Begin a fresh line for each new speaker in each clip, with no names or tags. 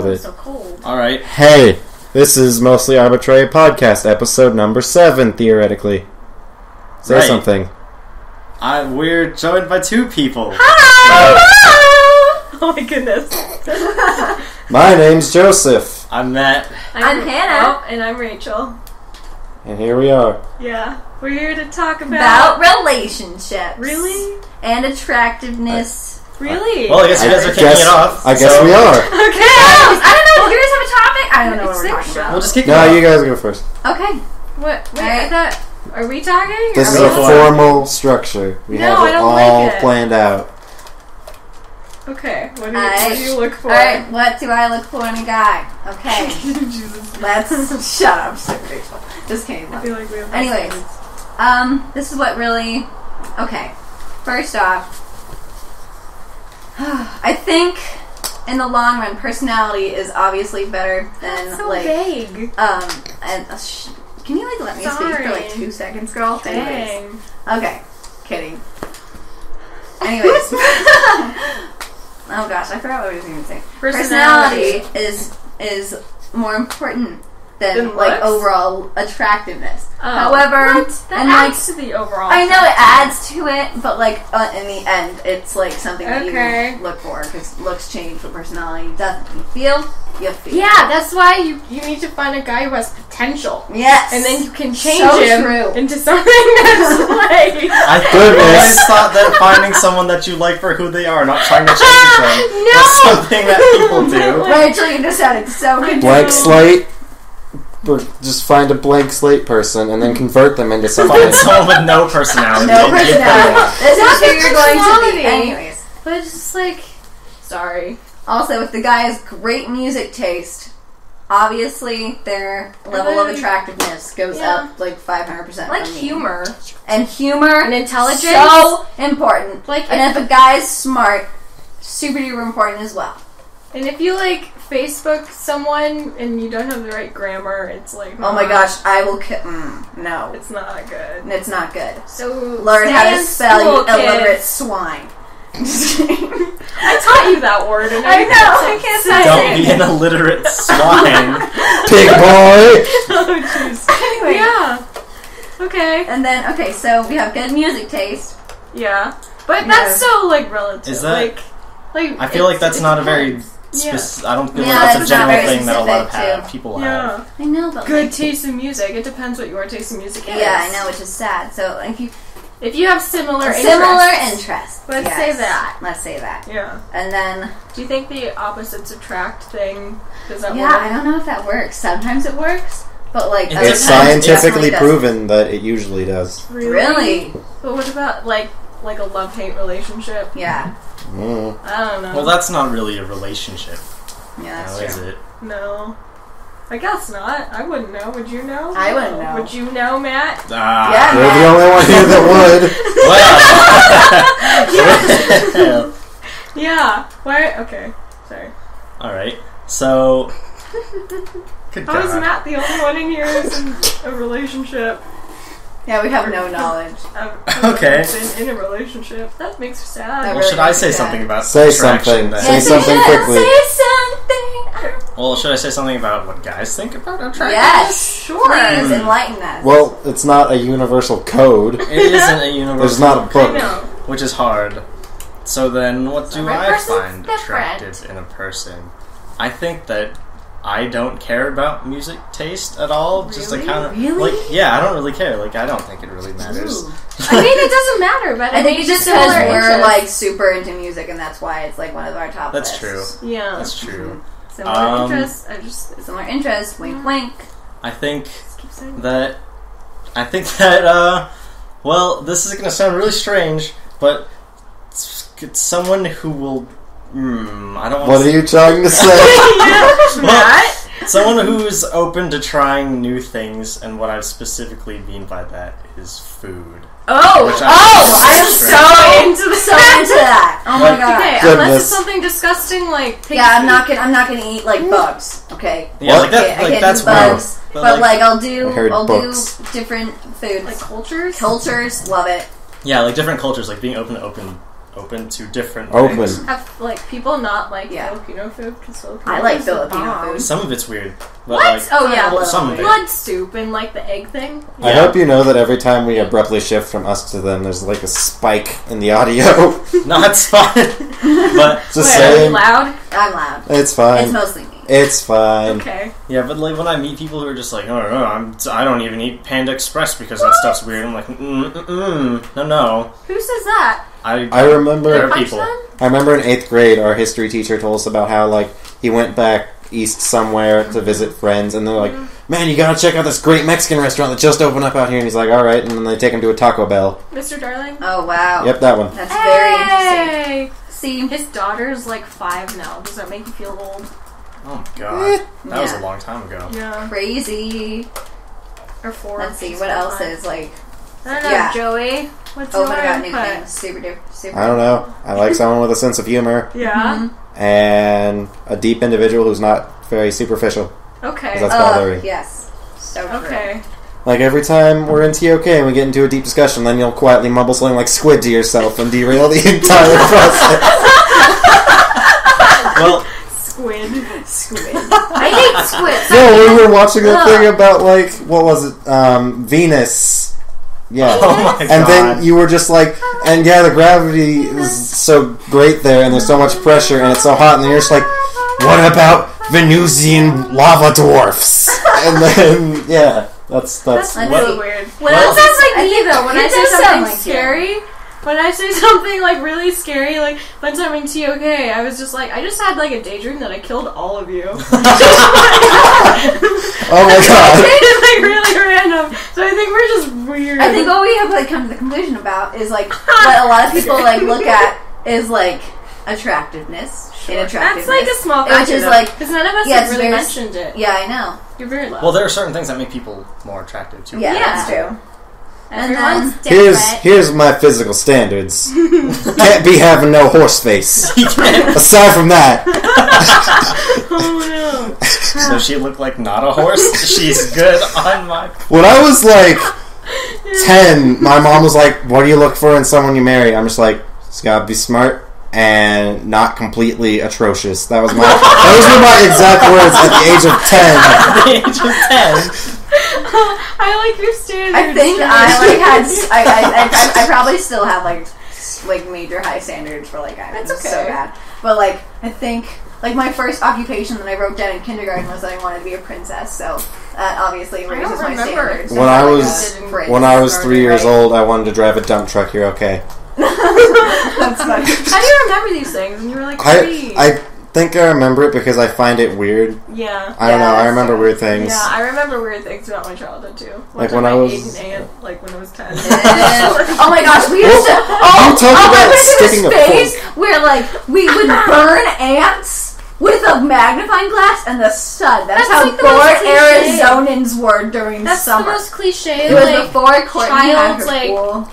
with it.
So cold.
Alright.
Hey, this is Mostly Arbitrary Podcast, episode number 7, theoretically. Say
Right.
something.
We're joined by 2 people.
Hi! Oh my goodness.
My name's Joseph,
I'm Matt.
I'm Hannah.
Oh, and I'm Rachel.
and here we are.
Yeah. We're here to talk about
relationships.
Really?
And attractiveness.
Really?
Well, I guess you guys are kicking it off.
I guess we are.
Okay.
I don't know. Do you guys have a topic? I don't know what we're talking about.
We'll just kick it
No,
off.
you guys go first.
Okay.
What? Wait,
Alright.
I thought... Are we talking?
This is
Go
a
for it.
formal structure. We
No,
have
I
it
don't
all
like it.
planned out.
Okay. What do you look for?
Alright, what do I look for in a guy? Okay.
Jesus.
Let's shut up, so grateful. Just kidding.
I feel like we have
Anyways, this is what really... Okay. First off, I think in the long run, personality is obviously better than,
That's so
like...
vague.
And can you, like, let me speak for, like, 2 seconds, girl? Anyways.
Dang.
Okay. Kidding. Anyways. Oh gosh, I forgot what I was going to say. Personality is more important than like
looks?
overall attractiveness.
Oh.
However,
What? That
and
adds to the overall.
I know it adds to it, but like in the end, it's like something that
Okay.
you look for because looks change, but personality doesn't. You feel.
Yeah, that's why you need to find a guy who has potential.
Yes.
And then you can change
So
him
true.
into something that's like...
I always thought that finding someone that you like for who they are, not trying to change them, was something that people do.
Rachel, you just sounded so good.
Blank slate. Or just find a blank slate person and then convert them into something.
Find someone with no personality.
No
and give them
personality.
one.
This is
Not
who
the
you're going to be.
personality.
Anyways.
But it's just like... Sorry.
Also, if the guy has great music taste, obviously their level of attractiveness goes up like 500%.
Like
from me.
humor.
And humor.
And intelligence.
So important.
Like,
and if a guy is smart, super duper important as well.
And if you like Facebook someone and you don't have the right grammar, it's like...
Oh my gosh, I will no.
It's not good.
It's not good.
So
Learn how to spell, you
school,
illiterate
kids.
swine.
I taught you that word. And
I know, I can't say
Don't be an illiterate swine.
Pig boy!
Oh, jeez.
Anyway.
Yeah. Okay.
And then, so we have good music taste.
Yeah. But that's so, like, relative.
Is that-
Like
I feel like that's not a very...
Yeah.
I don't feel
Yeah,
like that's a
it's not
general
very
thing that a lot of
specific,
people
Yeah.
have.
I know, but
Good
like,
taste in music. It depends what your taste in music is.
yeah, I know, which is sad. So
If you have similar
interests.
Let's say that.
Let's say that.
Yeah.
And then,
Do you think the opposites attract thing, does that
yeah,
work?
I don't know if that works. Sometimes it works, but like
It's
other
It's
times it
scientifically
definitely
proven that it usually does.
Really?
But what about, like a love-hate relationship?
doesn't. Yeah.
Mm.
I don't know.
Well, that's not really a relationship.
Yeah, that's
now, is
true.
it?
No. I guess not. I wouldn't know. Would you know?
I wouldn't know.
Would you know, Matt?
Yeah.
You're the only one here that would.
Well.
Yeah. Why? Okay. Sorry.
Alright. So... Good
How is
God.
Matt the only one in here who's in a relationship?
Yeah, we have no knowledge.
I've
Okay.
been in a relationship. That makes me sad.
That
Well, should I say
Yeah.
something about
Say
attraction
something.
then?
Say something quickly.
Say something.
Well, should I say something about what guys think about attraction?
Yes.
Sure.
Please enlighten us.
Well, it's not a universal code.
It isn't a universal...
There's not a
I
book.
know.
Which is hard. So then, what do
Every
I
person's
find
different.
attractive in a person? I think that I don't care about music taste at all. Just
Really?
kind of
Really?
like, yeah, I don't really care. Like, I don't think it really matters.
Ooh.
I mean, it doesn't matter, but
I think it's just
similar
because we're
interests.
like super into music, and that's why it's like one of our top
That's
lists.
true.
Yeah.
That's true.
Similar
interests. I just
Similar interests. Wink, wink.
I think
keep saying
that. Well, this is gonna sound really strange, but it's someone who will. I don't.
What are you trying to say?
Matt?
Someone who's open to trying new things, and what I specifically mean by that is food.
Oh!
Which I
I'm
think is
so
strange.
into that. Oh my
Like-
god.
Okay,
Goodness.
unless it's something disgusting like pig
Yeah, I'm
feet.
not gonna eat like bugs. Okay.
Yeah,
What?
like that.
I
Like
can't
that's
do
weird.
bugs, but like I'll do
I heard
I'll
books.
do different foods.
Like cultures?
Cultures, love it.
Yeah, like different cultures, like being open to open to different
Open.
things.
Have, like, people not like Filipino food? Because Filipino
I like
food's the
Filipino
bomb.
food.
Some of it's weird. But
What?
like,
Oh, yeah.
some of it.
Blood soup and, like, the egg thing.
I hope you know that every time we abruptly shift from us to them, there's like a spike in the audio.
No, it's fine. But
It's the
Wait, are you
same.
loud?
I'm loud.
It's fine.
It's mostly me.
It's fine.
Okay.
yeah, but like when I meet people who are just like, oh no, I don't even eat Panda Express because that stuff's weird. I'm like, no.
Who says that?
I
There
remember.
are people.
I remember in 8th grade, our history teacher told us about how like he went back east somewhere to visit friends, and they're like, "Man, you gotta check out this great Mexican restaurant that just opened up out here." And he's like, "All right," and then they take him to a Taco Bell.
Mr. Darling?
Oh, wow.
Yep, that one.
That's very interesting.
Hey!
See,
His daughter's like 5 now. Does that make you feel old?
Oh my god, that was
Yeah.
a long time ago.
Yeah.
crazy.
Or 4.
Let's see, what else is like...
I don't know,
Yeah.
Joey. What's
Oh
your
my god, new
input?
things. Super.
I don't know. I like someone with a sense of humor
Yeah?
and a deep individual who's not very superficial.
Okay.
That's bothering.
Yes. So true.
Okay.
Like every time we're in TOK and we get into a deep discussion, then you'll quietly mumble something like "squid" to yourself and derail the entire process.
Well,
Squid. I hate squid.
No, we were watching a thing about like what was it? Venus. Yeah.
oh my god.
And then you were just like, and yeah, the gravity is so great there, and there's so much pressure, and it's so hot, and then you're just like, what about Venusian lava dwarfs? And then, yeah, that's
That's
Let's
really
see.
weird.
Well,
that sounds
I
like me
think
though. When
it
I say
does sound
something
like you.
scary, when I say something like really scary, like one time in TOK, I was just like, I just had like a daydream that I killed all of you.
oh my god.
It's like really random. So I think we're just weird.
I think what we have like come to the conclusion about is like what a lot of people like look at is like attractiveness and attractiveness.
That's like a small
which
factor,
is
though,
like
because none of us
yeah,
have
it's
really
very
mentioned it.
yeah, I know.
You're very loud.
well, there are certain things that make people more attractive too.
Yeah,
Yeah.
that's true.
Everyone's
And
different.
Here's my physical standards. Can't be having no horse face. Aside from that,
Oh no.
Does she look like not a horse? She's good on my...
when I was like 10, my mom was like, "What do you look for in someone you marry?" I'm just like, "It's gotta be smart and not completely atrocious." That was my those were my exact words at the age of 10.
At the age of 10.
I like your standards.
I think I like had I probably still have like major high standards for like I'm
That's
so
okay.
bad. But like I think like my first occupation that I wrote down in kindergarten was that I wanted to be a princess. So that obviously
I don't
raises my
remember.
standards.
When I
Like
was-
a prince.
When I was 3 years
Right?
old, I wanted to drive a dump truck. You're okay.
That's funny.
How do you remember these things? And you were like 3.
I think I remember it because I find it weird.
Yeah.
I don't know. I
that's
remember weird things.
Yeah, I remember weird things about my childhood too. One
Like
time
when I
I
was-
ate an ant, like when I was 10.
Oh my gosh, we used to.
You talk
I
about
went through
sticking
this
a
phase where like we would burn ants with a magnifying glass and the sun. That's how
like the most
bored
cliche.
Arizonans were during
That's
summer.
the most cliche,
It was
like,
before Courtney had
child's,
her
like,
pool.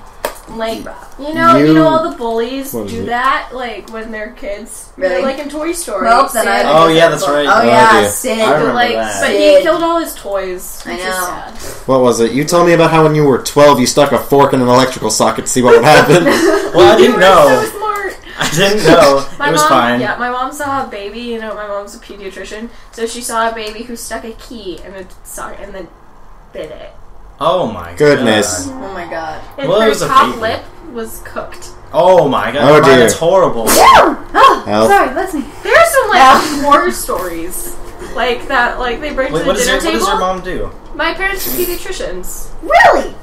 like you know all the bullies
What is
do
it?
that, like when they're kids.
Really?
They're, like in Toy Story.
Well, then I-
Sid,
Oh, yeah, that's right.
Oh
No
yeah,
idea.
Sid.
I remember
like,
that.
but he
Sid.
killed all his toys.
I
Which is
know.
sad.
What was it? You told me about how when you were 12, you stuck a fork in an electrical socket to see what would happen.
Well, I
You
didn't
were
know.
so smart.
I didn't know.
My
It was
mom,
fine.
Yeah, my mom saw a baby. You know, my mom's a pediatrician, so she saw a baby who stuck a key in the socket and then bit it.
Oh my
Goodness.
god.
Oh my god.
And
Well, it
her
was a
top
baby.
lip was cooked.
Oh my god.
Oh, dear.
That's horrible.
Oh,
Well.
sorry, let's see.
There's some like horror stories like that. Like they bring
Wait,
to
what
the dinner
does
table.
your mom do?
My parents are pediatricians.
Really?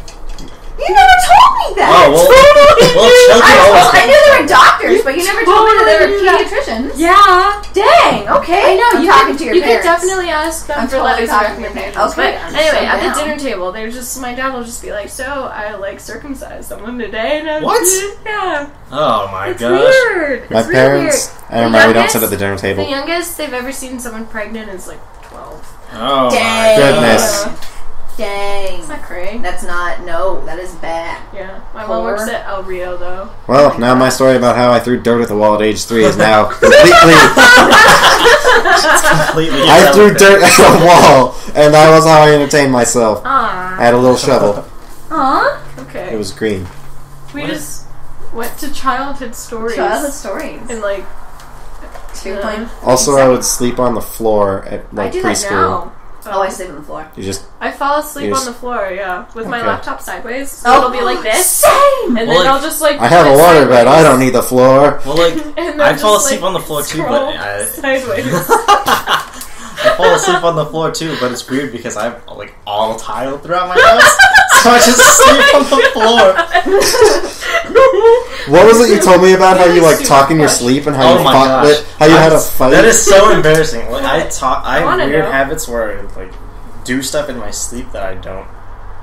You never told me that.
Oh, well, children always
I knew they were doctors, but you never told me that they
totally
were
knew that.
pediatricians.
Yeah.
Dang. Okay.
I know,
I'm
you
talking
could,
to your
you
parents.
could definitely ask them
I'm
for
totally
letters of
talking to your
recommendations.
parents. Okay,
But
I'm
anyway,
so
at the
down.
dinner table, they're just, my dad will just be like, so I like circumcised someone today, and I'm
What?
Yeah.
Oh my
It's
gosh.
weird.
My
It's
parents,
really weird.
I remember we don't
youngest-
sit at the dinner
The
table.
youngest they've ever seen someone pregnant is like 12.
Oh
Dang.
my
Goodness.
gosh.
Dang.
Is that crazy?
That's not. No, that is bad.
Yeah. My mom works at El Rio though.
Well, now my story about how I threw dirt at the wall at age 3 is now completely...
Completely
I threw
irrelevant.
dirt at a wall, and that was how I entertained myself. I
Ah.
had a little shovel.
Aw.
Okay.
It was green.
We
What
just went to childhood stories.
Childhood stories.
And like
2.5.
Also, I would sleep on the floor at like
I do
preschool.
that now.
Oh, I sleep on the floor.
You just
I fall asleep
You
on
just-
the floor, yeah, with my
Okay.
laptop sideways. So it'll be like this,
Same!
and
Well,
then
like,
I'll just like.
I have a
put it
water bed.
sideways.
I don't need the floor.
Well, like,
And then
I fall
just,
asleep
like,
on the floor too,
scroll
but
sideways.
I fall asleep on the floor too, but it's weird because I have like all tile throughout my house, so I just sleep on the floor.
What was it you told me about? How you like
Super
talk in your
fresh.
sleep and how
Oh
you
my
fought
gosh.
with, how you had a fight.
That is so embarrassing. Like I have
wanna
weird
know.
habits where I like do stuff in my sleep that I don't.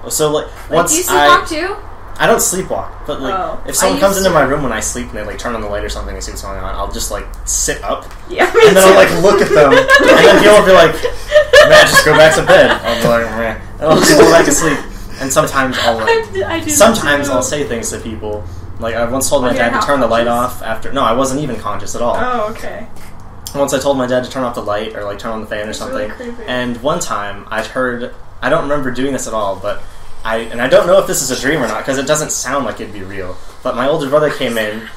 So like once
Do you sleepwalk too?
I don't sleepwalk, but like
Oh.
if someone
I
comes
used
into
to.
my room when I sleep and they like turn on the light or something and see what's going on, I'll just like sit up
Yeah,
and then I'll like look at them and then he'll be like, "Man, just go back to bed." I'll be like, "Man," and I'll just go back to sleep. And sometimes I'll like,
I do that
sometimes
too.
I'll say things to people. Like I once told my
When
dad
you're
to turn the light
conscious?
off after. No, I wasn't even conscious at all.
Oh, okay.
Once I told my dad to turn off the light or like turn on the fan or
That's
something.
really creepy.
And one time I don't remember doing this at all, but I don't know if this is a dream or not because it doesn't sound like it'd be real. But my older brother came in.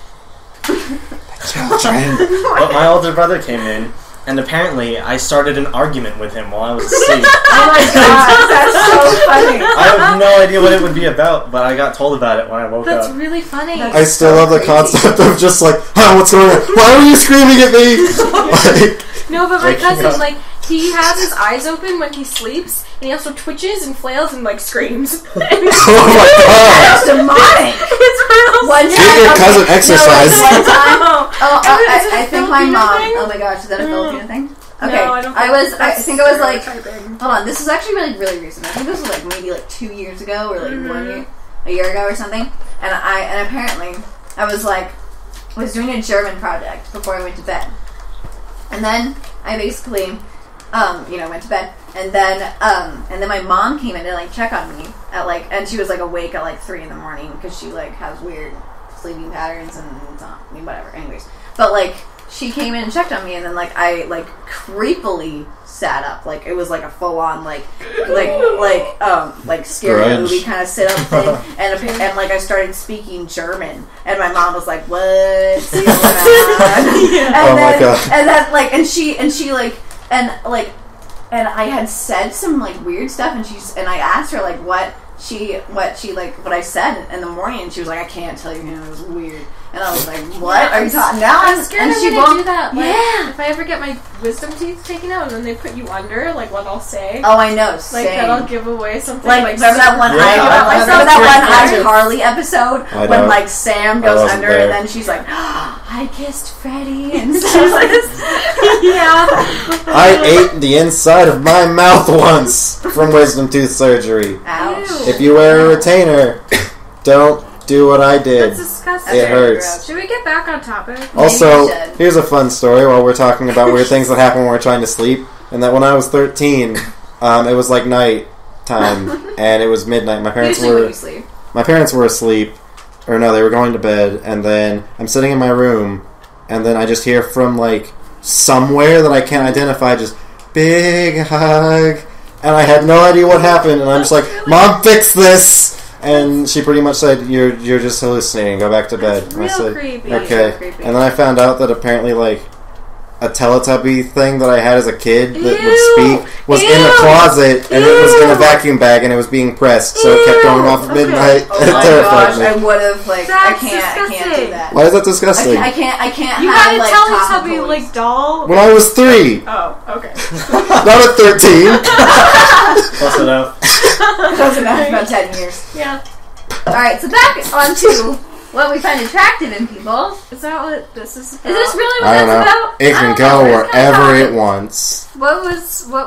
But my older brother came in, and apparently I started an argument with him while I was asleep.
Oh my god, that's so funny.
I have no idea what it would be about, but I got told about it when I woke
That's
up.
really funny.
I still
so
love the
crazy.
concept of just like, oh, what's going on? Why were you screaming at me? Like,
No, but my
Waking
cousin,
up.
like, he has his eyes open when he sleeps, and he also twitches and flails and, like, screams.
oh my god!
That's demonic.
It's real
One
Get your
time,
cousin exercise.
No, one time.
Oh,
I think my mom. Oh my gosh, is that a Filipino thing? Okay,
No, I don't think
I think I was like,
stereotyping.
hold on, this is actually really recent. I think this was like maybe like 2 years ago or like a year ago or something. And apparently I was doing a German project before I went to bed, and then I basically went to bed, and then my mom came in to like check on me at like, and she was like awake at like 3 a.m. because she like has weird sleeping patterns and whatever. Anyways, but like. She came in and checked on me, and then like I like creepily sat up, like it was like a full on like scary
Grudge.
movie kind of sit up thing, and like I started speaking German, and my mom was like, "What's going on?"
Oh my God.
And then like and she like and I had said some like weird stuff, and I asked her like what I said in the morning, and she was like, "I can't tell you, it was weird." And I was like, "What are you talking?" Now
I'm scared
and
I'm
she
gonna
won't
do that. Like,
Yeah.
if I ever get my wisdom teeth taken out and then they put you under, like what I'll say.
Oh, I know.
Like
Same.
that'll give away something.
Like, remember that one?
Yeah,
Remember that one
too.
iCarly episode
I
when
know.
like Sam
I
goes
wasn't
under
there.
and then she's like, "I kissed Freddie," and stuff like this.
Yeah.
I ate the inside of my mouth once from wisdom tooth surgery.
Ouch.
Ew.
If you wear a retainer, don't do what I did.
That's disgusting.
It
That's
hurts.
Should we get back on topic?
Also,
we should.
here's a fun story while we're talking about weird things that happen when we're trying to sleep. And that when I was 13, it was like night time, and it was midnight. My parents
Usually when
were
you sleep.
asleep, or no, they were going to bed. And then I'm sitting in my room, and then I just hear from like somewhere that I can't identify, just big hug, and I had no idea what happened. And I'm just like, "Mom, fix this." And she pretty much said, "You're just hallucinating. Go back to bed."
That's
And I
real
said,
creepy.
"Okay."
Real creepy.
And then I found out that apparently, like, a Teletubby thing that I had as a kid that would
Ew!
speak was in
Ew!
a closet, and it was in a
Ew!
vacuum bag, and it was being pressed, so it kept going off at
Okay.
midnight.
Oh
It
my
terrified
gosh,
me.
I would have like
That's
I can't do
disgusting.
that.
Why is that disgusting?
I can't
You
have
had a
like
Teletubby
topicals.
like doll.
When I was 3,
Oh, okay.
not at 13.
Close enough.
Close enough, about 10 years.
Yeah.
Alright, so back on to what we find attractive in people.
Is that what this is about?
Is this really what
I don't
that's
know.
about?
It
I
can
don't
go
know. It's kinda
wherever
fun.
it wants.
What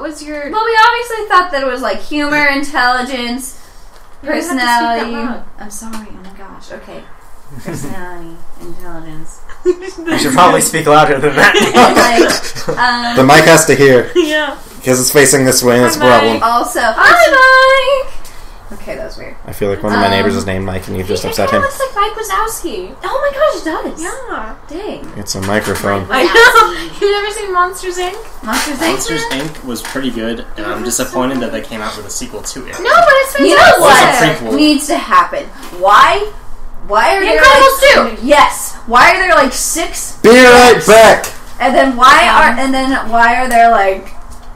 was your...
Well, we obviously thought that it was like humor, intelligence,
You didn't have to speak
personality.
that loud.
I'm sorry. Oh my gosh. Okay. Personality, intelligence.
You should probably speak louder than that.
Like,
The mic has to hear,
Yeah.
because it's facing this way, and that's a
Hi,
problem.
also, hi, Mike. Okay, that was weird.
I feel like one of my neighbors is named Mike, and you've just upset him.
It looks like Mike Wazowski.
Oh my gosh, it does.
Yeah.
Dang.
It's a microphone.
I know. You've never seen Monsters, Inc.?
Monsters Inc.
Monsters Inc. was pretty good, and I'm disappointed that they came out with a sequel to it.
No, but it's fantastic.
You know
Well, it's a
what
prequel.
needs to happen? Why Why are
The
there
Incredibles 2!
Yes. Why are there like 6?
Be right back.
And then why are there like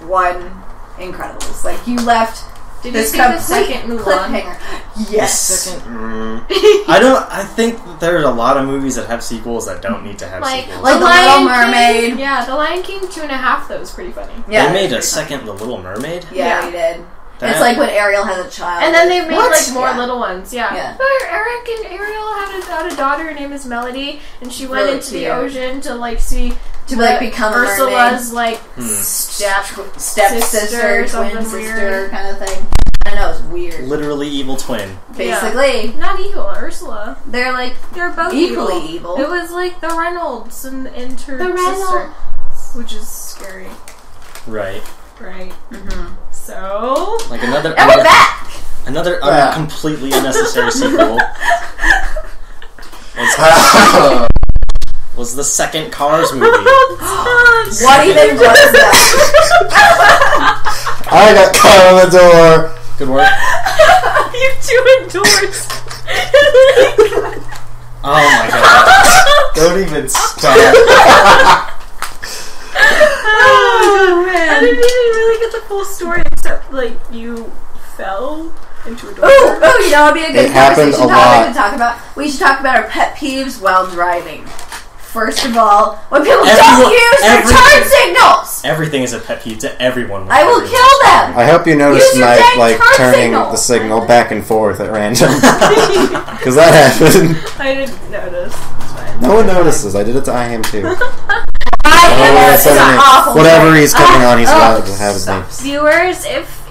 1 Incredibles? Like you left.
Did you
This
see the
complete
second Mulan?
cliffhanger. Yes.
The second, I think that there's a lot of movies that have sequels that don't need to have sequels.
Like The Little Mermaid.
Yeah, The Lion King 2.5 though was pretty funny.
Yeah,
they made a second The Little Mermaid?
Yeah, we did. It's like when Ariel has a child.
And then they made like more
Yeah.
little ones, yeah. But Eric and Ariel had a daughter, her name is Melody, and she went into the ocean to like see
become
Ursula's
a
like
stepsister,
something
twin sister
weird.
kind of thing. I know, it's weird.
Literally evil twin.
Basically.
Yeah. Not evil, Ursula.
They're
both
equally evil.
It was like the Reynolds and her sister,
Reynolds.
which is scary.
Right.
Mm-hmm. So
like another
and we're back.
Another completely unnecessary sequel was the second Cars movie.
What even was that?
I got caught on the door.
Good work.
You two endorsed.
Oh my god. Don't even start.
Oh man! I didn't even really get the full story except like you fell into a door.
Oh, you know, it'd be a good
It happened a lot.
We should talk about our pet peeves while driving. First of all, when people don't
Everyone-
use their turn signals.
Everything is a pet peeve to everyone.
I will kill them.
I hope you noticed
Use your
tonight,
dang
like,
turn
turning the signal back and forth at random. Because that happened.
I didn't notice. It's fine.
No one notices. I did it to I am too.
I
It's
am an awful
whatever
thing.
he's cooking on, he's allowed to have his name.
Viewers, if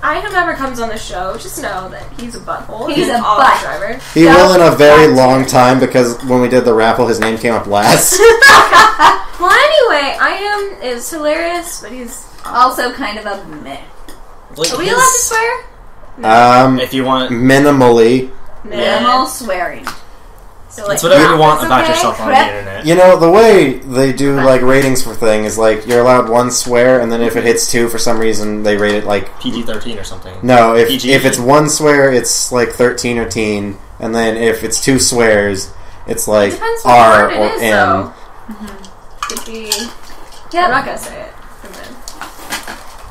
I have ever comes on the show, just know that he's a butthole.
He's a
all
butt.
driver.
He will in a very long time because when we did the raffle, his name came up last.
Well, anyway, I am is hilarious, but he's
Also kind of a meh.
Like
Are we allowed to swear?
If you want,
Minimally.
Minimal swearing.
So, like,
it's whatever you want
it's
about
okay.
yourself on the internet.
You know, the way they do, like, ratings for things is, like, you're allowed 1 swear, and then if it hits 2 for some reason, they rate it, like...
PG-13 or something.
No, if
PG.
if it's 1 swear, it's, like, 13 or teen, and then if it's 2 swears, it's, like,
Depends what
R
word it
or
is,
M.
though. Could be. I'm not gonna say it.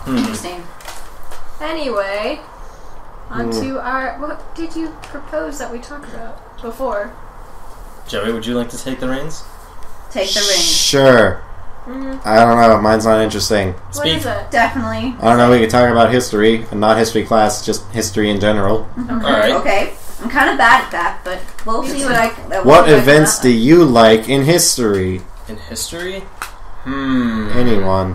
Interesting.
Anyway, on to our. What did you propose that we talk about before?
Joey, would you like to take the reins?
Take the ring.
Sure. I don't know, mine's not interesting.
What is it?
Definitely.
I don't know, we could talk about history, and not history class, just history in general.
Alright.
Okay. I'm kind of bad at that, but we'll see what I.
What events do you like in history?
In history?
Anyone.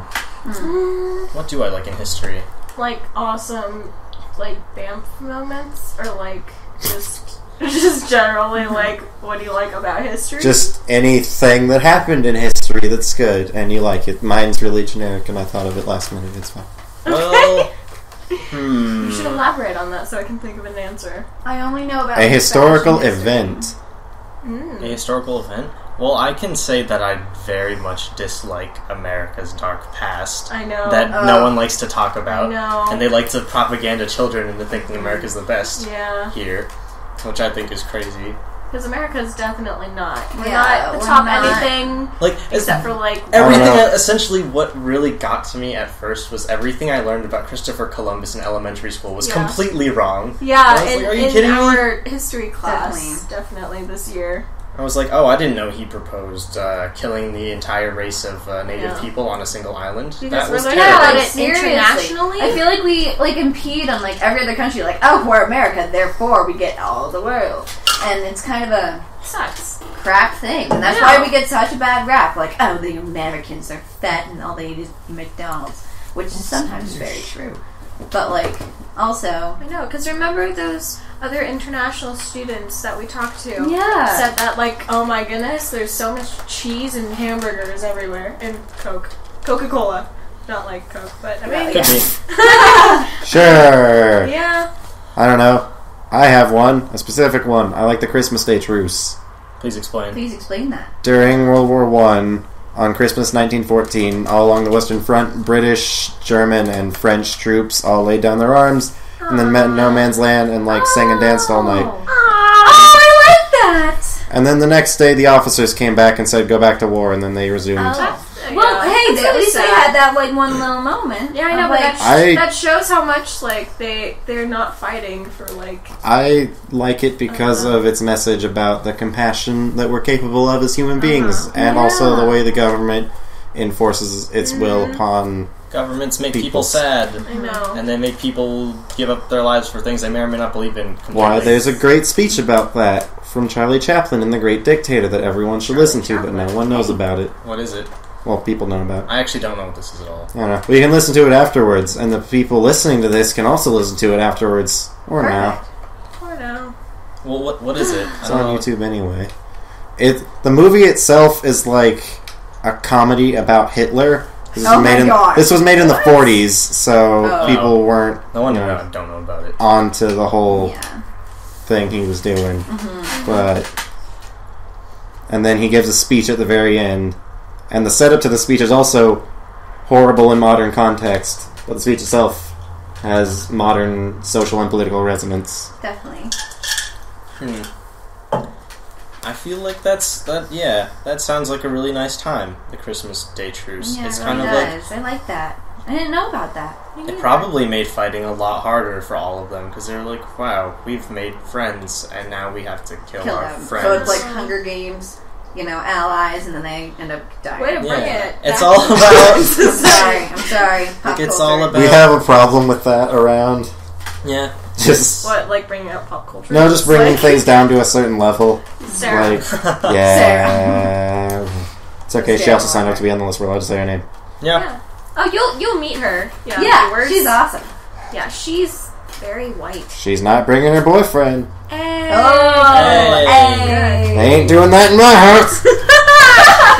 What do I like in history?
Like awesome, like Banff moments, or like just generally like what do you like about history?
Just anything that happened in history that's good, and you like it. Mine's really generic, and I thought of it last minute. It's fine.
Well,
You should elaborate on that so I can think of an answer.
I only know about
A historical
fashion history.
event.
a historical event? Well, I can say that I very much dislike America's dark past.
I know.
That no one likes to talk about.
I know.
And they like to propaganda children into thinking America's the best here, which I think is crazy.
Because America's definitely not. We're
Yeah,
not the
we're
top
not.
anything
Like,
except for like
everything.
I don't know.
Essentially, what really got to me at first was everything I learned about Christopher Columbus in elementary school was completely wrong.
Yeah,
I was like, are you
in
kidding me?
our history class, definitely this year.
I was like, oh, I didn't know he proposed killing the entire race of native people on a single island.
Because
that was
we're learning
terrible.
about it
Seriously.
internationally.
I feel like we impede on like every other country. Like, oh, we're America, therefore we get all the world, and it's kind of a
Sucks.
crap thing, and that's why we get such a bad rap. Like, oh, the Americans are fat and all they eat is McDonald's, which is sometimes very true. But like, also,
I know, because remember those other international students that we talked to
yeah,
said that, like, oh my goodness, there's so much cheese and hamburgers everywhere, and Coca-Cola. Not like Coke, but I mean,
Could be.
Sure.
yeah.
I don't know. I have one, a specific one. I like the Christmas Day truce.
Please explain.
please explain that.
During World War I, on Christmas 1914, all along the Western Front, British, German, and French troops all laid down their arms and then met in no man's land and, like, sang and danced all night.
Oh, I like that.
And then the next day, the officers came back and said, "Go back to war," and then they resumed.
Well, hey, at least they had that like one little moment.
Yeah, I know, but that shows how much like they're not fighting for like.
I like it because of its message about the compassion that we're capable of as human beings, and also the way the government enforces its will upon.
Governments make people sad.
I know.
And they make people give up their lives for things they may or may not believe in. Completely.
Why, there's a great speech about that from Charlie Chaplin in The Great Dictator that everyone should listen to, but no one knows about it.
What is it?
Well, people know about it.
I actually don't know what this is at all.
I don't know. But you can listen to it afterwards, and the people listening to this can also listen to it afterwards. Or now.
Or now.
Well, what is it?
It's on YouTube anyway. The movie itself is like a comedy about Hitler. This was made in the 40s, so people weren't
no wonder I don't know about it.
Onto the whole thing he was doing. And then he gives a speech at the very end. And the setup to the speech is also horrible in modern context, but the speech itself has modern social and political resonance.
Definitely.
I feel like that sounds like a really nice time, the Christmas Day truce.
Yeah,
it's
it
kind
really
of
does. I like that. I didn't know about that.
It probably made fighting a lot harder for all of them, because they're like, wow, we've made friends, and now we have to kill our
them.
friends.
So it's like Hunger Games, allies, and then they end up dying.
Way to bring it.
It's all about...
I'm sorry.
It's all about...
We have a problem with that around.
Yeah.
Just
what, like bringing up pop culture?
No, just bringing things down to a certain level.
Sarah.
Sarah. It's okay. She also signed up to be on the list. We're allowed to say her name.
Yeah.
Oh, you'll meet her.
Yeah, she's awesome.
Yeah, she's very white.
She's not bringing her boyfriend.
Hey.
They ain't doing that in my house.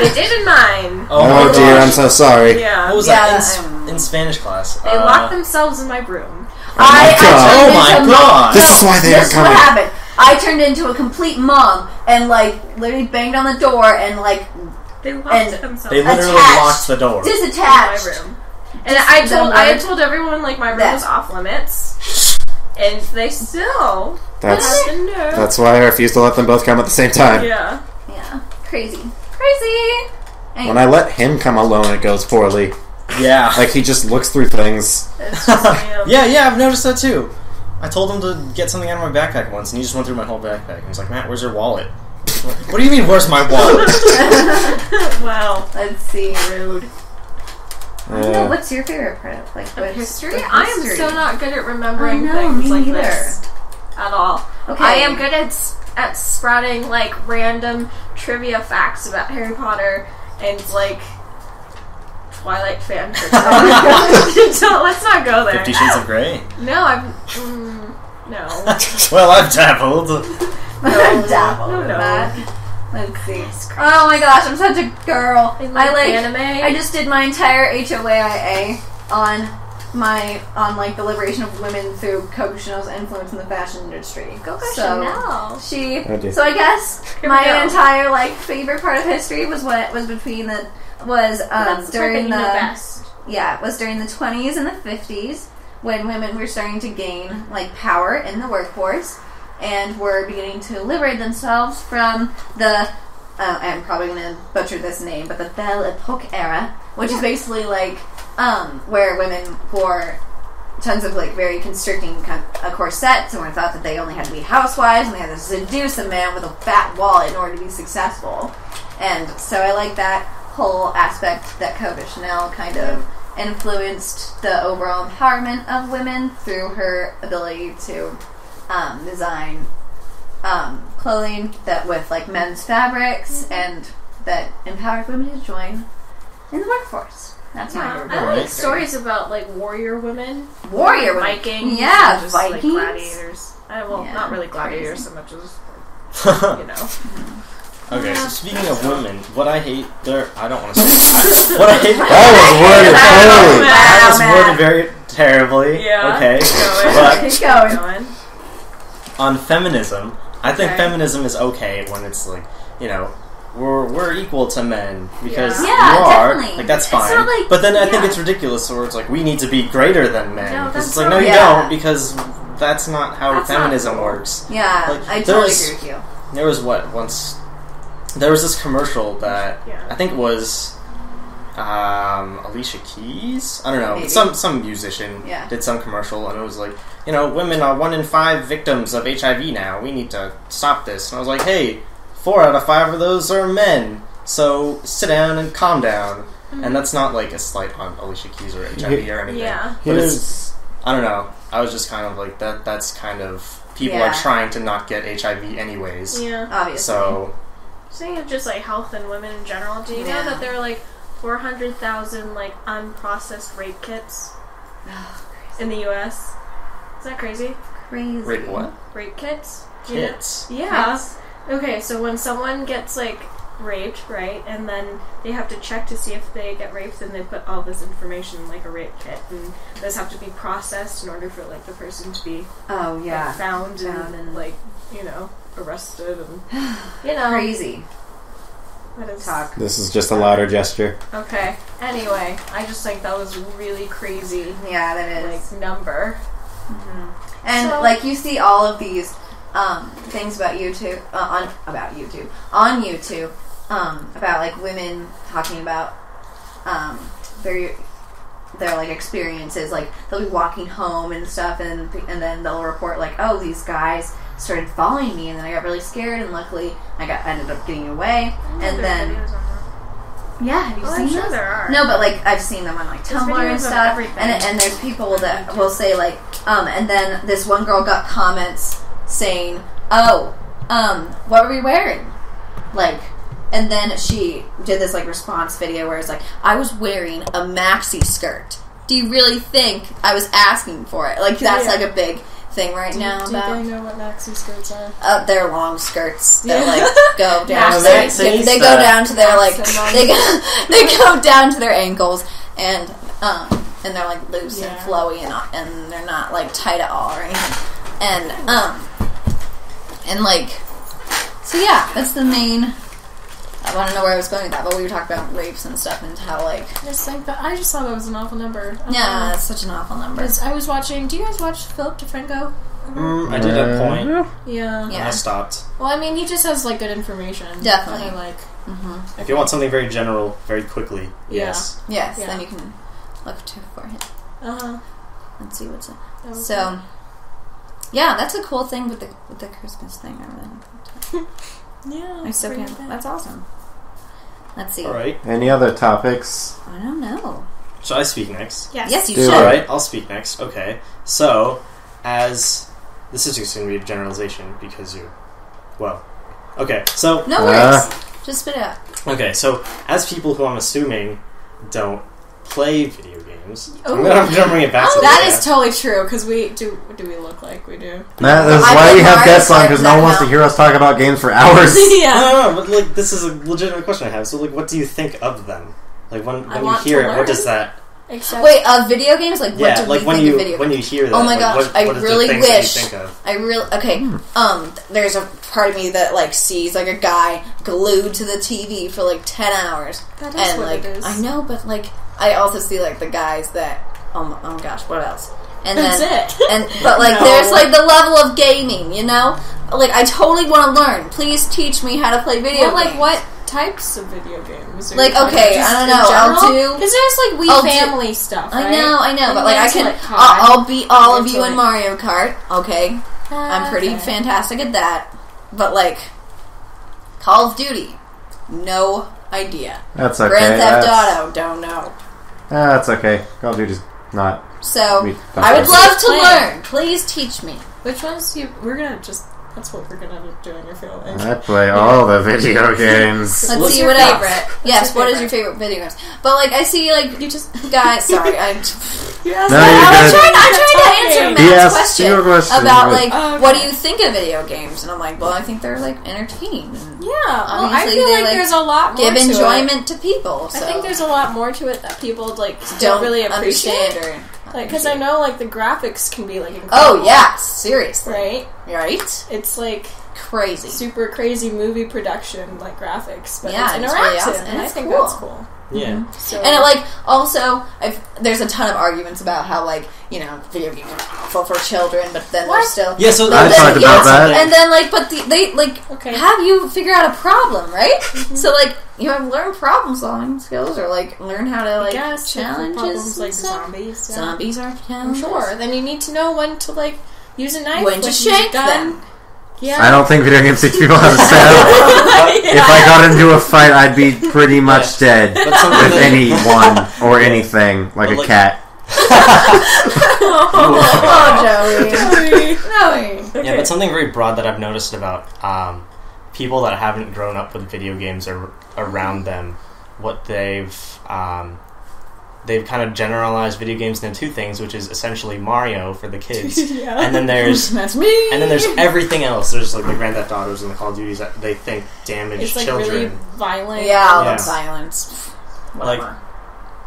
They did in mine.
Oh dear, I'm so sorry.
Yeah.
What was that in Spanish class?
They locked themselves in my room.
Oh my god!
This is why they are coming.
What happened? I turned into a complete mom and literally banged on the door and
they locked themselves.
They literally locked the door.
Disattached.
In my room. And I had told everyone my room was off limits, and they still.
That's why I refused to let them both come at the same time.
Yeah.
Crazy.
Anyway. When I let him come alone, it goes poorly.
Yeah.
He just looks through things.
Yeah, I've noticed that too. I told him to get something out of my backpack once, and he just went through my whole backpack. And he's like, Matt, where's your wallet? What do you mean, where's my wallet?
Wow.
Let's see. Rude. What's your favorite part of
history? I am so not good at remembering things like this at all.
Okay.
I am good at sprouting random trivia facts about Harry Potter and Twilight fan fiction. So let's not go there.
50 Shades of Grey?
No, no.
Well, I've dabbled.
No.
Let's see. Oh my gosh, I'm such a girl.
I like anime.
I just did my entire HOAIA on the liberation of women through Coco Chanel's influence in the fashion industry.
Coco Chanel.
So I guess my entire favorite part of history was during the it was during the 20s and the 50s when women were starting to gain power in the workforce and were beginning to liberate themselves from the I'm probably going to butcher this name, but the Belle Epoque era, which is basically where women wore tons of very constricting corsets and were thought that they only had to be housewives and they had to seduce a man with a fat wallet in order to be successful. And so I like that whole aspect that Coco Chanel kind of influenced the overall empowerment of women through her ability to design clothing that with men's fabrics and that empowered women to join in the workforce. That's my favorite.
I like stories about warrior women,
Vikings,
just,
Vikings,
gladiators. Not really gladiators so much as
Okay, so speaking of women, what I hate I don't want to say what I hate.
That
was worded very terribly.
Yeah.
Okay.
Keep going.
On feminism, I think feminism is okay when it's we're equal to men because you are
definitely.
That's fine. But then I think it's ridiculous where it's we need to be greater than men because it's no, you don't, because that's not how feminism works.
Yeah, I totally agree with you.
There was once there was this commercial that
Yeah.
I think it was Alicia Keys. I don't know.
Maybe.
Some musician did some commercial, and it was like, women are 1 in 5 victims of HIV now. We need to stop this. And I was like, hey, 4 out of 5 of those are men. So sit down and calm down. Mm-hmm. And that's not like a slight on Alicia Keys or HIV or anything.
Yeah.
But it's, I don't know. I was just kind of like, that's kind of, people are trying to not get HIV anyways.
Yeah.
Obviously.
So.
Saying of just like health and women in general, do you know that there are like 400,000 like unprocessed rape kits in the U.S.? Is that crazy?
Crazy.
Rape what?
Rape kits.
Kits.
Yeah. Kits. Okay, so when someone gets like raped, right, and then they have to check to see if they get raped, then they put all this information in like a rape kit, and those have to be processed in order for like the person to be like, found and like arrested and
crazy.
That is
talk.
This is just a louder gesture.
Okay. Anyway, I just think that was really crazy.
Yeah, that is.
Like number.
Mm-hmm. And you see all of these things about YouTube on YouTube about like women talking about their like experiences. Like they'll be walking home and stuff, and then they'll report like, oh, these guys started following me, and then I got really scared, and luckily I ended up getting away. And then have you seen
sure
those?
There are.
No, but like I've seen them on like Tumblr and stuff, and there's people that will say like and then this one girl got comments saying, what were we wearing? Like, and then she did this like response video where it's like, I was wearing a maxi skirt. Do you really think I was asking for it? Like that's like a big thing right now.
Do they know what maxi skirts are?
They're long skirts that like go down.
They
go down to their like they go down to their ankles, and they're like loose and flowy, and they're not like tight at all or anything. And like, so yeah, that's the main. I want to know where I was going with that, but we were talking about rapes and stuff and how like.
I just thought that was an awful number.
Yeah, it's such an awful number.
I was watching. Do you guys watch Philip DeFranco?
I did at a point.
Yeah.
I stopped.
Well, I mean, he just has like good information.
Definitely.
If you want something very general, very quickly, yes.
Yes, then you can look for it. Let's see what's it. So, yeah, that's a cool thing with the Christmas thing. I really like that.
Yeah,
that's awesome. Let's see.
All right.
Any other topics?
I don't know.
Should I speak next?
Yes, you should.
All right, I'll speak next. Okay, so this is just going to be a generalization because okay, so
no worries. Just spit it out.
Okay, so as people who I'm assuming don't play video games, I'm gonna bring it back to
that is totally true, because we do we look like we do?
That's why we have guests on, because no one wants to hear us talk about games for hours.
No, but like this is a legitimate question I have. So like, what do you think of them? Like when you hear it, what does that?
Wait, video games? Like what do we think of video games?
When you hear that,
oh my gosh,
what
I really wish.
Okay.
There's a part of me that like sees like a guy glued to the TV for like 10 hours.
That is what it is.
I know, but like I also see like the guys that oh my gosh, what else? And
that's
then but like there's like the level of gaming, you know? Like I totally want to learn. Please teach me how to play video games.
Like what types of video games?
Like okay, I don't know. I'll do
because there's like Wii Family stuff. Right?
I know, but like I can. I'll beat all of you in Mario Kart. Okay, I'm pretty fantastic at that. But like Call of Duty, no idea.
That's okay.
Grand Theft Auto, don't know.
That's okay. Call of Duty's not.
So I would love to learn. Please teach me.
Which ones? We're gonna just. That's what we're gonna end up doing. I feel like
I play all the video games.
Let's see what else. Yes, what is your favorite video games? But like I see, like you just guys. Sorry, I'm trying to answer Matt's question about like what do you think of video games? And I'm like, well, I think they're like entertaining.
Yeah, I feel like there's a lot more
give enjoyment to people. So.
I think there's a lot more to it that people like don't really appreciate. Like, because I know, like, the graphics can be, like, incredible.
Oh, yeah, seriously.
Right?
It's,
like...
crazy.
Super crazy movie production, like, graphics. But
yeah,
it's interactive,
really awesome.
and I think that's cool.
Yeah.
So. And it, also, there's a ton of arguments about how, video games are awful for children, but then there's still...
Yeah, so
I talked about that.
And then, have you figure out a problem, right? Mm-hmm. So, you have learn problem solving skills, or, learn how to, challenges.
Problems like zombies. Yeah.
Zombies are challenges.
I'm sure. Then you need to know when to, use a knife,
when to shake them.
Yeah. I don't think video games teach people how to stab. If I got into a fight, I'd be pretty much dead with anyone or anything, like a cat.
Joey.
Yeah, but something very broad that I've noticed about people that haven't grown up with video games or around them, what they've kind of generalized video games into two things, which is essentially Mario for the kids, and then there's
that's me,
and then there's everything else. There's the Grand Theft Autos and the Call of Duties that they think damage children.
Really violent.
Yeah, that's violence. Whatever.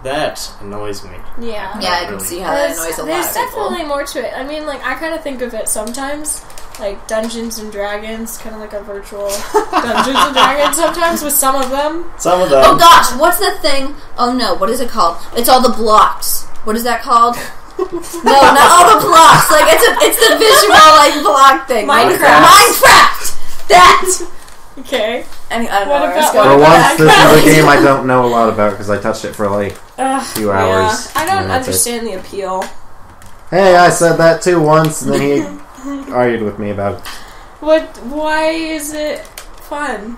That annoys me.
Yeah,
I can see how that annoys a lot of people.
There's definitely more to it. I mean, I kind of think of it sometimes like Dungeons and Dragons, kind of like a virtual Dungeons and Dragons sometimes with some of them.
Oh gosh, what's the thing? Oh no, what is it called? It's all the blocks. What is that called? No, not all the blocks. It's the visual block thing. Minecraft. That.
Okay.
I don't know.
For once, this is a game I don't know a lot about because I touched it for a few hours.
I don't understand the appeal.
Hey, I said that too once, and then he argued with me about it.
Why is it fun?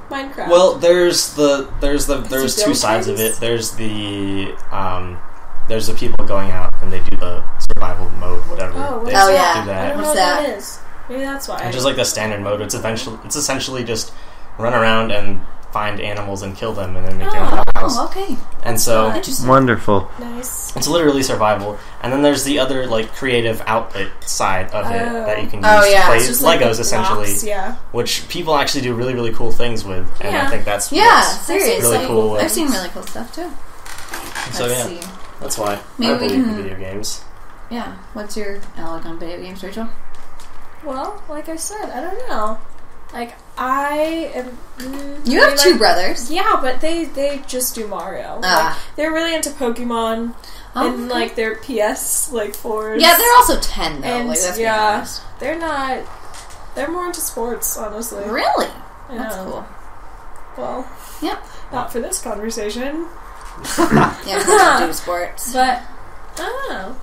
Minecraft.
Well, there's two sides of it. There's the people going out and they do the survival mode, whatever.
Oh,
they
do
that.
I don't know what that is. Maybe that's why.
Which is like the standard mode. It's essentially just run around and find animals and kill them and then make your own house.
Oh, okay.
And so
wonderful.
Nice.
It's literally survival. And then there's the other creative outlet side of it that you can use to play Legos essentially.
Blocks,
which people actually do really, really cool things with. And I think that's
seriously
really cool.
I've seen really cool stuff too.
So that's why I believe in video games.
Yeah. What's your outlook on video games, Rachel?
Well, like I said, I don't know. I am...
you have two brothers.
Yeah, but they just do Mario. They're really into Pokemon and, their PS, 4s.
Yeah, they're also 10, though.
And,
let's be honest.
They're not... They're more into sports, honestly.
Really? That's cool.
Well,
yep.
Not for this conversation.
Yeah, because do sports.
But, I don't know.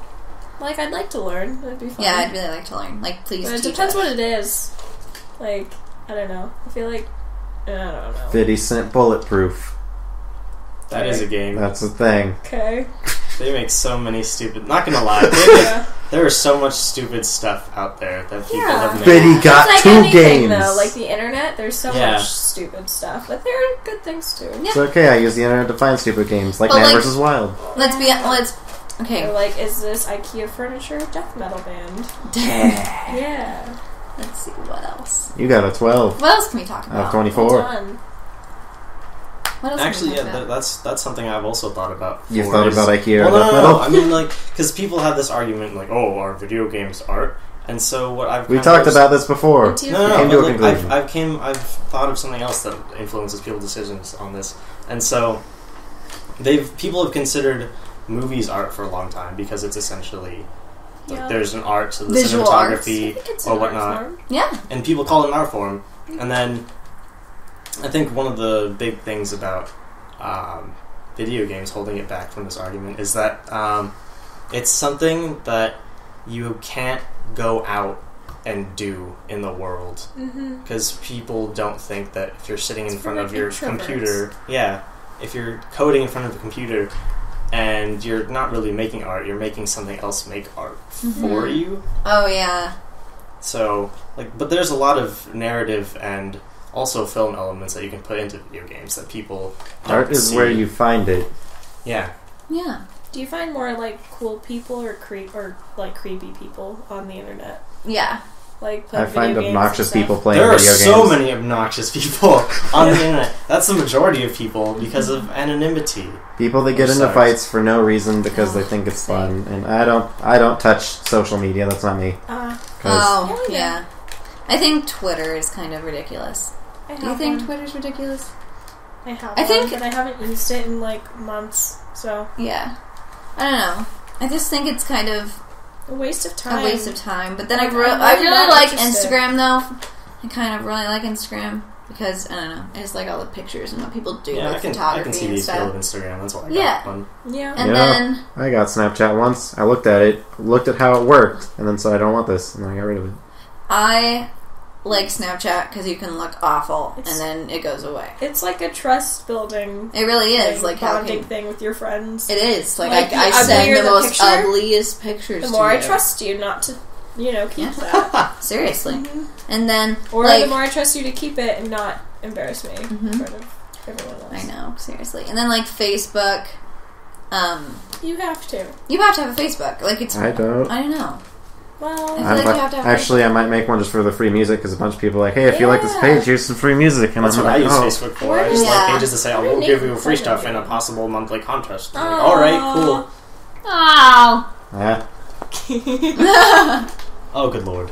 I'd like to learn. That'd be fun.
Yeah, I'd really like to learn. Please
but it
teach
depends
us.
what it is. I don't know. I feel I don't know.
50-cent bulletproof.
That is a game.
That's a thing.
Okay.
They make so many stupid... Not gonna lie. There is so much stupid stuff out there that people have made.
Biddy got two games.
Though. The internet, there's so much stupid stuff. But there are good things, too.
Yeah. It's okay. I use the internet to find stupid games. Like Man vs. Wild.
Okay. Or is this IKEA furniture death metal band? Yeah.
Let's see, what else?
You got a 12.
What else can we talk about?
24.
What else
actually, that's something I've also thought about.
You've thought about IKEA
or
death metal?
No. I mean, because people have this argument, are video games art? And so what I've
we talked about this before.
I've thought of something else that influences people's decisions on this, and so people have considered movies art for a long time because it's essentially there's an art to the
visual
cinematography or whatnot.
Yeah,
and people call it an art form. And then I think one of the big things about video games holding it back from this argument is that it's something that you can't go out and do in the world because people don't think that if you're sitting in front of your computer, if you're coding in front of the computer and you're not really making art, you're making something else make art for you.
Oh yeah.
So but there's a lot of narrative and also film elements that you can put into video games that people don't
art is
see.
Where you find it.
Yeah.
Do you find more cool people or creepy people on the internet?
Yeah.
I
find obnoxious people playing
video
games.
There are so many obnoxious people on the internet. That's the majority of people because of anonymity.
People that get into fights for no reason because they think it's fun. And I don't touch social media. That's not me.
I think Twitter is kind of ridiculous. Do you think Twitter's ridiculous?
I have
I think,
but I haven't used it in like months. So
yeah, I don't know. I just think it's kind of
a waste of time.
But then I really like Instagram though. I kind of really like Instagram because I don't know. I just like all the pictures and what people do with photography.
I can see the appeal of Instagram. That's why I got one.
Yeah.
And then
I got Snapchat once. I looked at it, looked at how it worked, and then said I don't want this, and then I got rid of it.
I like Snapchat because you can look awful and then it goes away.
It's like a trust building.
It really is like
bonding thing with your friends.
It is like I send the most ugliest pictures.
The more I trust you not to, keep that.
Seriously. Mm-hmm. And then
the more I trust you to keep it and not embarrass me in front of everyone else.
I know, seriously. And then Facebook.
You have to.
You have to have a Facebook. Like it's.
I don't.
I don't know.
Well,
I feel like you have to have
actually, I might make one just for the free music because a bunch of people are like, hey, if you like this page, here's some free music. And
that's
I'm
what
like,
I use Facebook for. I just like pages to say, we'll give you free stuff in a possible monthly contest. Like, all right, cool.
Oh.
Yeah.
Oh, good lord.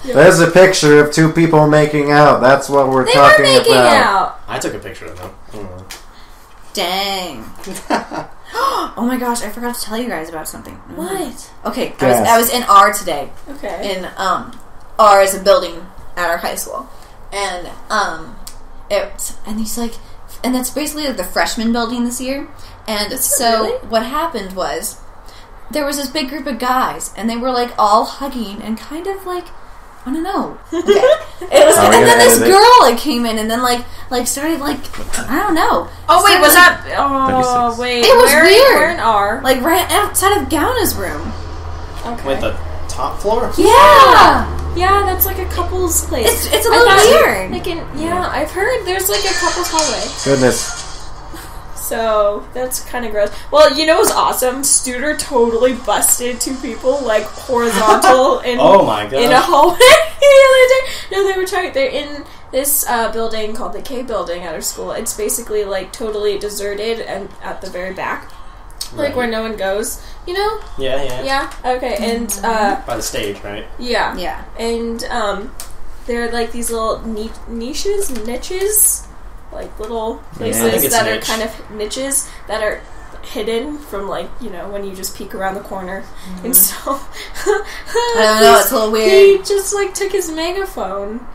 There's a picture of two people making out. That's what we're talking about.
They were making out.
I took a picture of them.
Dang. Oh my gosh, I forgot to tell you guys about something.
What?
Okay, I was in R today.
Okay.
In R is a building at our high school. And he's like, and that's basically like the freshman building this year. And what happened was there was this big group of guys and they were like all hugging and kind of like, I don't know. Okay. And then this girl came in and then like started like, I don't know.
Oh wait, was that? Oh wait,
it was weird.
Where in R?
Like right outside of Gauna's room.
Okay.
With the top floor?
Yeah.
Yeah, that's like a couple's place.
It's a little weird.
I've heard there's like a couple's hallway.
Goodness.
So, that's kind of gross. Well, you know what's awesome? Studer totally busted two people, like, horizontal in,
oh my God.
In a hallway the other day. No, they're in this building called the K building at our school. It's basically, like, totally deserted and at the very back. Like, where no one goes, you know?
Yeah.
Yeah? Okay, and,
by the stage, right?
Yeah.
Yeah.
And, there are, like, these little niches, like little places that are kind of niches that are hidden from, like, when you just peek around the corner. And so
I don't know, it's a little weird.
He just like took his megaphone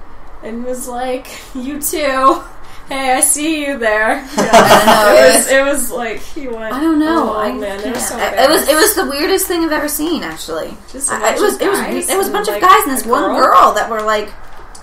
and was like, "You too, hey, I see you there." Yeah. I don't know. It was like he went.
I don't know.
Oh man, it was so
it was the weirdest thing I've ever seen. Actually,
it was a
bunch of guys and this one girl that were like.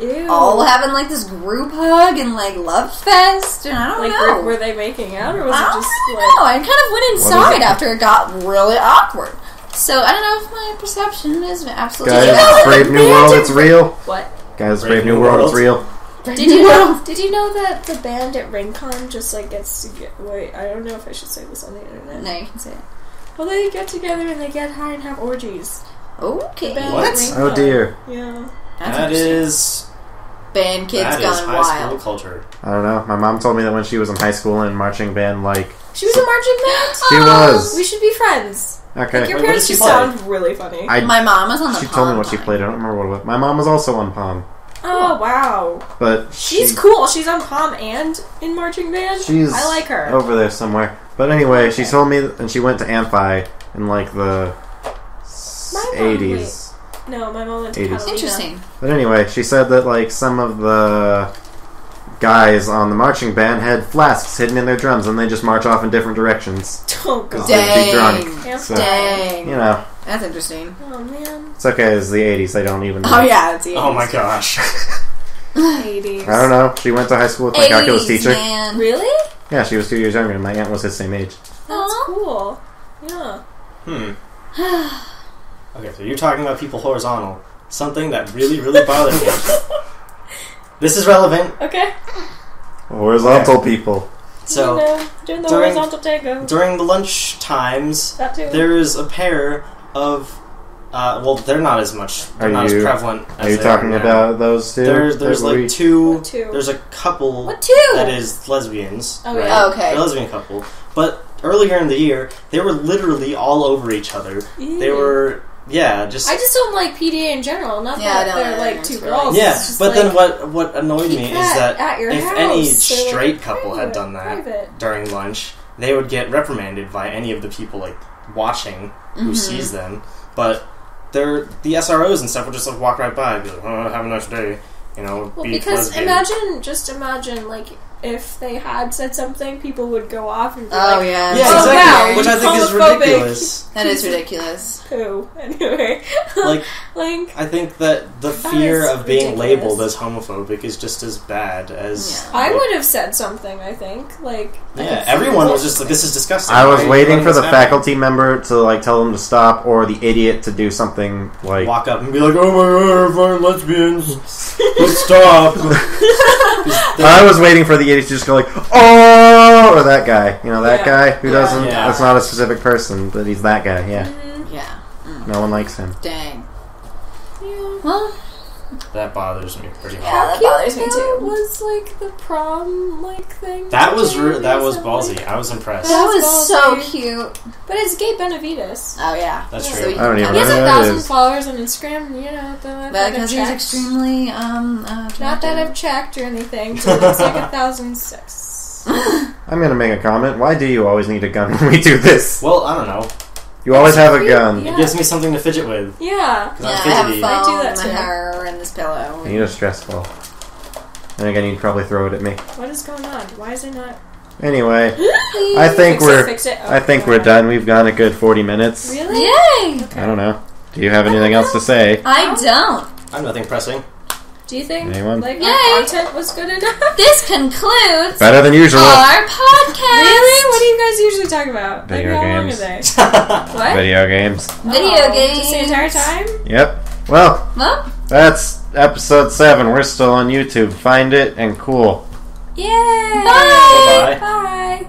Ew.
All having like this group hug and like love fest, and I don't know.
Were they making out, or was it just like?
No, I kind of went inside after it got really awkward. So I don't know if my perception is absolutely.
Guys, Brave New World, it's real.
What?
Guys, Brave New World, it's real.
Did you know that the band at RingCon just like gets to get? Wait, I don't know if I should say this on the internet.
No, you can say it.
Well, they get together and they get high and have orgies.
Okay.
What?
Oh dear.
Yeah.
That is.
Band kids gone
high
wild.
School culture.
I don't know. My mom told me that when she was in high school in marching band, like...
She was in marching band?
She was.
We should be friends.
Okay.
Like, your parents just sound really funny.
My mom was on the
She
pom
told me what
line.
she played. I don't remember what it was. My mom was also on pom.
Oh, wow.
But
she's cool. She's on pom and in marching band. I like her.
Over there somewhere. But anyway, she told me... And she went to Amphi in, like, the 80s.
No, my mom went to Catalina.
Interesting.
But anyway, she said that like some of the guys on the marching band had flasks hidden in their drums, and they just march off in different directions.
Oh god!
They'd be drunk.
So, dang.
You know,
that's interesting.
Oh man,
it's okay. It's the '80s. They don't even know.
Oh yeah, it's the 80s.
Oh my gosh.
80s.
I don't know. She went to high school with my calculus teacher.
Man.
Really?
Yeah, she was 2 years younger, and my aunt was his same age.
That's cool. Yeah.
Okay, so you're talking about people horizontal. Something that really, really bothers me. This is relevant.
Okay.
Horizontal people.
So,
doing the horizontal takeover.
During the lunch times, there is a pair of... well, they're not as much... They're not as prevalent as
Are you talking about those two?
There's like two...
What two?
There's a couple...
What two?
That is lesbians.
Oh,
right?
yeah.
Oh, okay.
They're a lesbian couple. But earlier in the year, they were literally all over each other.
Ew.
They were Yeah, just...
I just don't like PDA in general. Not that they're like two girls.
Yeah,
it's
but
like,
then what annoyed me is that if any straight
like,
couple had done that during lunch, they would get reprimanded by any of the people like watching who sees them. But the SROs and stuff would just like walk right by and be like, "Oh, have a nice day," you know.
Well, because imagine like if they had said something, people would go off and be like,
yeah, exactly. Which I think is ridiculous.
That is ridiculous.
Who? Anyway.
like, I think that the fear of being labeled as homophobic is just as bad as...
Yeah. I would have said something, I think. Like,
yeah, everyone was just like, this is disgusting.
I was waiting for the faculty member to, like, tell them to stop, or the idiot to do something, like...
Walk up and be like, oh my god, fine, lesbians, let's stop.
I was waiting for the idiot to just go like, oh, or that guy. You know, that guy who doesn't... Yeah. That's not a specific person, but he's that guy, yeah.
Yeah.
No one likes him.
Dang.
Yeah.
Well...
That bothers me pretty hard.
Yeah, that bothers me too.
Was like the prom thing.
That was ballsy. I was impressed.
That was so cute.
But it's Gabe Benavides.
Oh yeah,
that's true.
So
I don't even know.
He has 1,000 followers on Instagram. You know,
because he's extremely
not that I've checked or anything, but it's like 1,006.
I'm gonna make a comment. Why do you always need a gun when we do this?
Well, I don't know.
You always have a gun.
It gives me something to fidget with.
Yeah.
I have a phone, I do that too. My hair, and this pillow.
And you're stressful. And again, you'd probably throw it at me.
What is going on? Why is it not?
Anyway, I think we're done. We've gone a good 40 minutes.
Really?
Yay!
Okay. I don't know. Do you have anything else to say?
I don't.
I'm nothing pressing.
Do you think
Anyone?
like our content was good enough?
This concludes
better than usual
our podcast.
Really? What do you guys usually talk about?
Video
like, how
games.
long are they? What?
Video games.
Video games.
Just the entire time?
Yep. Well, that's episode 7. We're still on YouTube. Find it and cool.
Yay!
Bye.
Bye.
Bye.